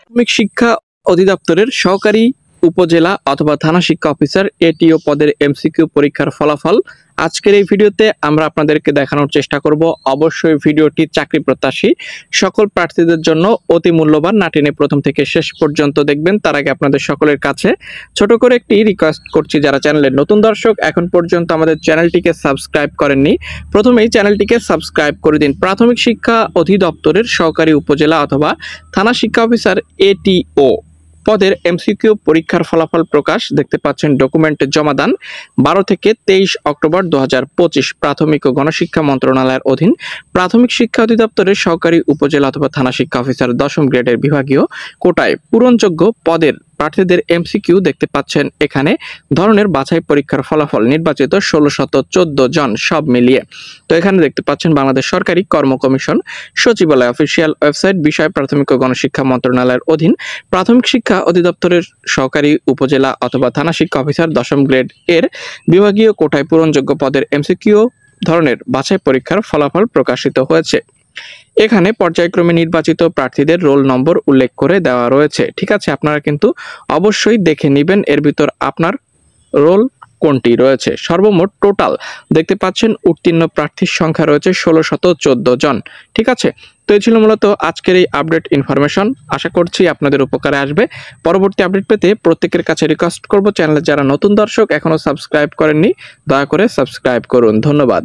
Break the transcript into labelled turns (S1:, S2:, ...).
S1: প্রাথমিক শিক্ষা অধিদপ্তরের সহকারী উপজেলা অথবা থানা শিক্ষা অফিসার এটিও পদের এমসিকিউ পরীক্ষার ফলাফল আজকের এই ভিডিওতে আমরা আপনাদেরকে দেখানোর চেষ্টা করব। অবশ্যই ভিডিওটি চাকরি প্রত্যাশী সকল প্রার্থীদের জন্য অতি মূল্যবান, না টেনে প্রথম থেকে শেষ পর্যন্ত দেখবেন। তার আগে আপনাদের সকলের কাছে ছোট করে একটি রিকোয়েস্ট করছি, যারা চ্যানেলের নতুন দর্শক এখন পর্যন্ত আমাদের চ্যানেলটিকে সাবস্ক্রাইব করেননি, প্রথমেই চ্যানেলটিকে সাবস্ক্রাইব করে দিন। প্রাথমিক শিক্ষা অধিদপ্তরের সহকারী উপজেলা অথবা থানা শিক্ষা অফিসার এটিও পদের এমসিকিউ পরীক্ষার ফলাফল প্রকাশ। দেখতে পাচ্ছেন ডকুমেন্ট জমা দান 12 থেকে 23 অক্টোবর 2025 প্রাথমিক ও গণশিক্ষা মন্ত্রণালয়ের অধীন প্রাথমিক শিক্ষা অধিদপ্তরের সহকারী উপজেলা অথবা থানা শিক্ষা অফিসার 10ম গ্রেডের বিভাগীয় কোটায় পূরণযোগ্য পদের প্রার্থীদের এমসিকিউ দেখতে পাচ্ছেন। এখানে ধরনের বাছাই পরীক্ষার ফলাফল নির্বাচিত 1614 জন সব মিলিয়ে। তো এখানে দেখতে পাচ্ছেন বাংলাদেশ সরকারি কর্ম কমিশন সচিবালয় অফিসিয়াল ওয়েবসাইট বিষয় প্রাথমিক ও গণশিক্ষা মন্ত্রণালয়ের অধীন প্রাথমিক শিক্ষা অধিদপ্তরের সহকারী উপজেলা অথবা থানা শিক্ষা অফিসার 10ম গ্রেড এর বিভাগীয় কোটায় পূরণযোগ্য পদের এমসিকিউ ধরনের বাছাই পরীক্ষার ফলাফল প্রকাশিত হয়েছে। এখানে পর্যায়ক্রমে নির্বাচিত প্রার্থীদের রোল নম্বর উল্লেখ করে দেওয়া রয়েছে। ঠিক আছে, আপনারা কিন্তু অবশ্যই দেখে নেবেন এর ভিতর আপনার রোল কোনটি রয়েছে। সর্বমোট টোটাল দেখতে পাচ্ছেন উত্তীর্ণ প্রার্থীর সংখ্যা রয়েছে 1614 জন। ঠিক আছে, তো এই ছিল মূলত আজকের এই আপডেট ইনফরমেশন। আশা করছি আপনাদের উপকারে আসবে। পরবর্তী আপডেট পেতে প্রত্যেকের কাছে রিকোয়েস্ট করব, চ্যানেলে যারা নতুন দর্শক এখনো সাবস্ক্রাইব করেননি দয়া করে সাবস্ক্রাইব করুন। ধন্যবাদ।